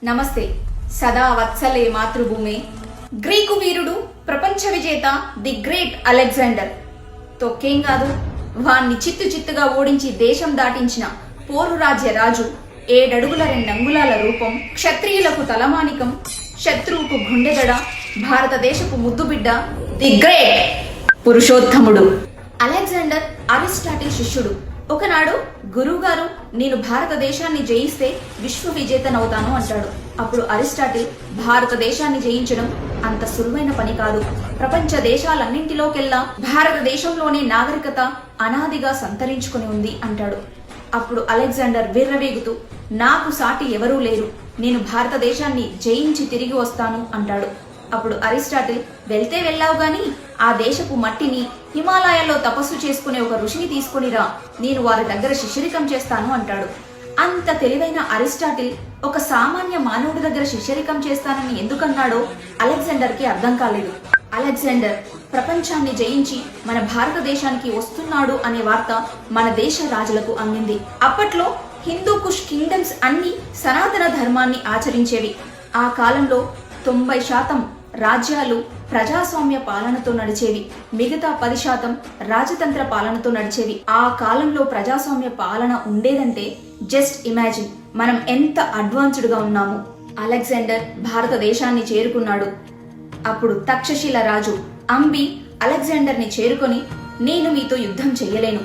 నమస్తే. సదా వత్సలే మాతృభూమే. గ్రీకు వీరుడు, ప్రపంచ విజేత ది గ్రేట్ అలెగ్జాండర్ తొక్కేం కాదు, వాణ్ణి చిత్తుగా ఓడించి దేశం దాటించిన పోరు రాజ్య రాజు, 7 అడుగుల 2 అంగుళాల రూపం, క్షత్రియులకు తలమానికం, శత్రువుకు గుండెదడ, భారతదేశపు ముద్దుబిడ్డ ది గ్రేట్ పురుషోత్తముడు. అలెగ్జాండర్ అరిస్టాటిల్ శిష్యుడు. ఒకనాడు గురువుగారు, నేను భారతదేశాన్ని జయిస్తే విశ్వ విజేతనవుతాను అంటాడు. అప్పుడు అరిస్టాటిల్, భారతదేశాన్ని జయించడం అంత సులువైన పని కాదు. ప్రపంచ దేశాలన్నింటిలోకెల్లా భారతదేశంలోనే నాగరికత అనాదిగా సంతరించుకుని ఉంది అంటాడు. అప్పుడు అలెగ్జాండర్ విర్రవీగుతూ, నాకు సాటి ఎవరూ లేరు, నేను భారతదేశాన్ని జయించి తిరిగి వస్తాను అంటాడు. అప్పుడు అరిస్టాటిల్, వెళ్తే వెళ్ళావు గాని ఆ దేశపు మట్టిని, హిమాలయాల్లో తపస్సు చేసుకునే ఒక ఋషిని తీసుకునిరా, నేను వారి దగ్గర శిష్యరికం చేస్తాను అంటాడు. అంత తెలివైన అరిస్టాటిల్ ఒక సామాన్య మానవుడి దగ్గర శిష్యరికం చేస్తానని ఎందుకన్నాడో అలెగ్జాండర్ కి అర్థం కాలేదు. అలెగ్జాండర్ ప్రపంచాన్ని జయించి మన భారతదేశానికి వస్తున్నాడు అనే వార్త మన దేశ రాజులకు అందింది. అప్పట్లో హిందూ కుష్ కింగ్డమ్స్ అన్ని సనాతన ధర్మాన్ని ఆచరించేవి. ఆ కాలంలో 90% రాజ్యాలు ప్రజాస్వామ్య పాలనతో నడిచేవి, మిగతా 10% రాజతంత్ర పాలనతో నడిచేవి. ఆ కాలంలో ప్రజాస్వామ్య పాలన ఉండేదంటే జస్ట్ ఇమాజిన్ మనం ఎంత అడ్వాన్స్డ్ గా ఉన్నాము. అలెగ్జాండర్ భారతదేశాన్ని చేరుకున్నాడు. అప్పుడు తక్షశిల రాజు అంబి అలెగ్జాండర్ ని చేరుకొని, నేను మీతో యుద్ధం చెయ్యలేను,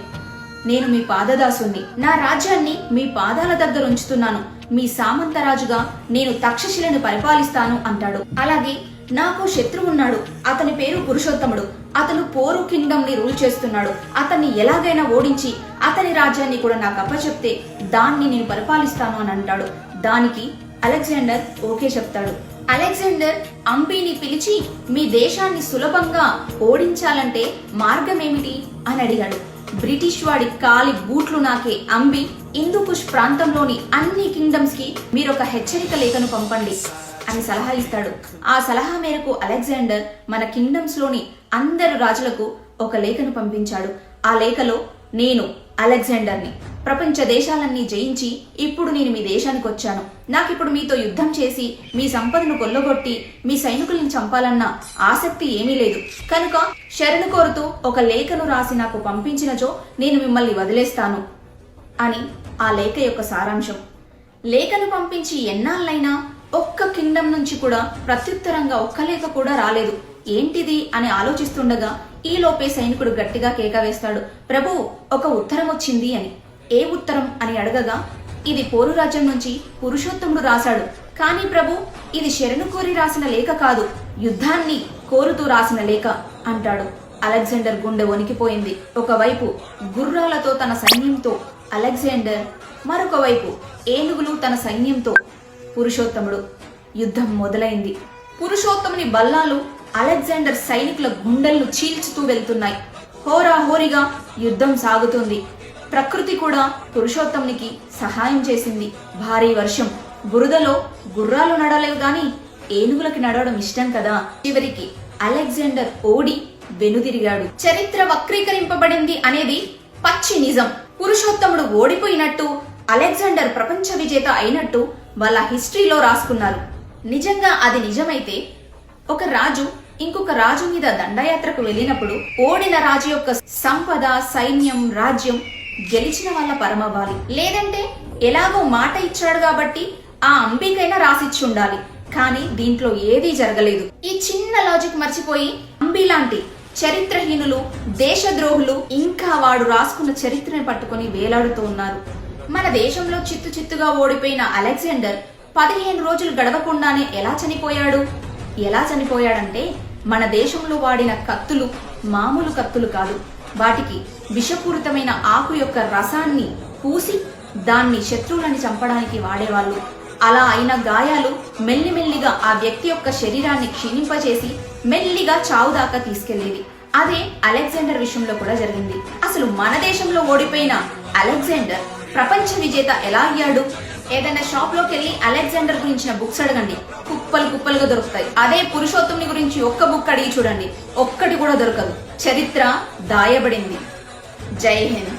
నేను మీ పాదదాసుని, నా రాజ్యాన్ని మీ పాదాల దగ్గర ఉంచుతున్నాను, మీ సామంతరాజుగా నేను తక్షశిలను పరిపాలిస్తాను అంటాడు. అలాగే నాకు శత్రువున్నాడు, అతని పేరు పురుషోత్తముడు, అతను పోరు కింగ్డమ్ ని రూల్ చేస్తున్నాడు, అతన్ని ఎలాగైనా ఓడించి అతని రాజ్యాన్ని కూడా నాకు అప్పచెప్తే దాన్ని నేను పరిపాలిస్తాను అని అంటాడు. దానికి అలెగ్జాండర్ ఓకే చెప్తాడు. అలెగ్జాండర్ అంబిని పిలిచి, మీ దేశాన్ని సులభంగా ఓడించాలంటే మార్గమేమిటి అని అడిగాడు. బ్రిటిష్ వాడి కాలి బూట్లు నాకే అంబి, హిందూకుష్ ప్రాంతంలోని అన్ని కింగ్డమ్స్ కి మీరొక హెచ్చరిక లేఖను పంపండి అని సలహా ఇస్తాడు. ఆ సలహా మేరకు అలెగ్జాండర్ మన కింగ్డమ్స్ లోని అందరు రాజులకు ఒక లేఖను పంపించాడు. ఆ లేఖలో, నేను అలెగ్జాండర్ని, ప్రపంచ దేశాలన్నీ జయించి ఇప్పుడు నేను మీ దేశానికి వచ్చాను, నాకిప్పుడు మీతో యుద్ధం చేసి మీ సంపదను కొల్లగొట్టి మీ సైనికుల్ని చంపాలన్న ఆసక్తి ఏమీ లేదు, కనుక శరణు కోరుతూ ఒక లేఖను రాసి నాకు పంపించినచో నేను మిమ్మల్ని వదిలేస్తాను అని ఆ లేఖ యొక్క సారాంశం. లేఖను పంపించి ఎన్నాళ్ళైనా ఒక్క కింగ్డమ్ నుంచి కూడా ప్రత్యుత్తరంగా ఒక్క లేఖ కూడా రాలేదు. ఏంటిది అని ఆలోచిస్తుండగా ఈలోపే సైనికుడు గట్టిగా కేక వేస్తాడు, ప్రభు, ఒక ఉత్తరం వచ్చింది అని. ఏ ఉత్తరం అని అడగగా, ఇది పోరు రాజ్యం నుంచి పురుషోత్తముడు రాశాడు, కానీ ప్రభు, ఇది శరణు కోరి రాసిన లేఖ కాదు, యుద్ధాన్ని కోరుతూ రాసిన లేఖ అంటాడు. అలెగ్జాండర్ గుండె వణికిపోయింది. ఒకవైపు గుర్రాలతో తన సైన్యంతో అలెగ్జాండర్, మరొక వైపు ఏనుగులు తన సైన్యంతో పురుషోత్తముడు. యుద్ధం మొదలైంది. పురుషోత్తముని బల్లాలు అలెగ్జాండర్ సైనికుల గుండెలను చీల్చుతూ వెళ్తున్నాయి. హోరాహోరీగా యుద్ధం సాగుతుంది. ప్రకృతి కూడా పురుషోత్తమునికి సహాయం చేసింది. భారీ వర్షం, బురదలో గుర్రాలు నడలేవు గాని ఏనుగులకి నడవడం ఇష్టం కదా. చివరికి అలెగ్జాండర్ ఓడి వెనుదిరిగాడు. చరిత్ర వక్రీకరింపబడింది అనేది పచ్చి నిజం. పురుషోత్తముడు ఓడిపోయినట్టు, అలెగ్జాండర్ ప్రపంచ విజేత అయినట్టు వాళ్ళ హిస్టరీలో రాసుకున్నారు. నిజంగా అది నిజమైతే ఒక రాజు ఇంకొక రాజు మీద దండయాత్రకు వెళ్ళినప్పుడు ఓడిన రాజు యొక్క సంపద, సైన్యం, రాజ్యం గెలిచిన వాళ్ళ పరమవ్వాలి. లేదంటే ఎలాగో మాట ఇచ్చాడు కాబట్టి ఆ అంబికైనా రాసిచ్చి ఉండాలి. కానీ దీంట్లో ఏదీ జరగలేదు. ఈ చిన్న లాజిక్ మర్చిపోయి అంబి లాంటి చరిత్రహీనులు, దేశద్రోహులు ఇంకా వాడు రాసుకున్న చరిత్రని పట్టుకుని వేలాడుతూ ఉన్నారు. మన దేశంలో చిత్తుగా ఓడిపోయిన అలెగ్జాండర్ 15 రోజులు గడవకుండానే ఎలా చనిపోయాడంటే మన దేశంలో వాడిన కత్తులు మామూలు కత్తులు కాదు. వాటికి విషపూరితమైన ఆకు యొక్క రసాన్ని పూసి దాన్ని శత్రువులని చంపడానికి వాడేవాళ్ళు. అలా అయిన గాయాలు మెల్లిమెల్లిగా ఆ వ్యక్తి యొక్క శరీరాన్ని క్షీణింపచేసి మెల్లిగా చావు దాకా తీసుకెళ్లేది. అదే అలెగ్జాండర్ విషయంలో కూడా జరిగింది. అసలు మన దేశంలో ఓడిపోయిన అలెగ్జాండర్ ప్రపంచ విజేత ఎలా అయ్యాడు? ఏదైనా షాప్ లోకి వెళ్ళి అలెగ్జాండర్ గురించిన బుక్స్ అడగండి, కుప్పలుగా దొరుకుతాయి. అదే పురుషోత్తముని గురించి ఒక్క బుక్ అడిగి చూడండి, ఒక్కటి కూడా దొరకదు. చరిత్ర దాయబడింది. జై హింద్.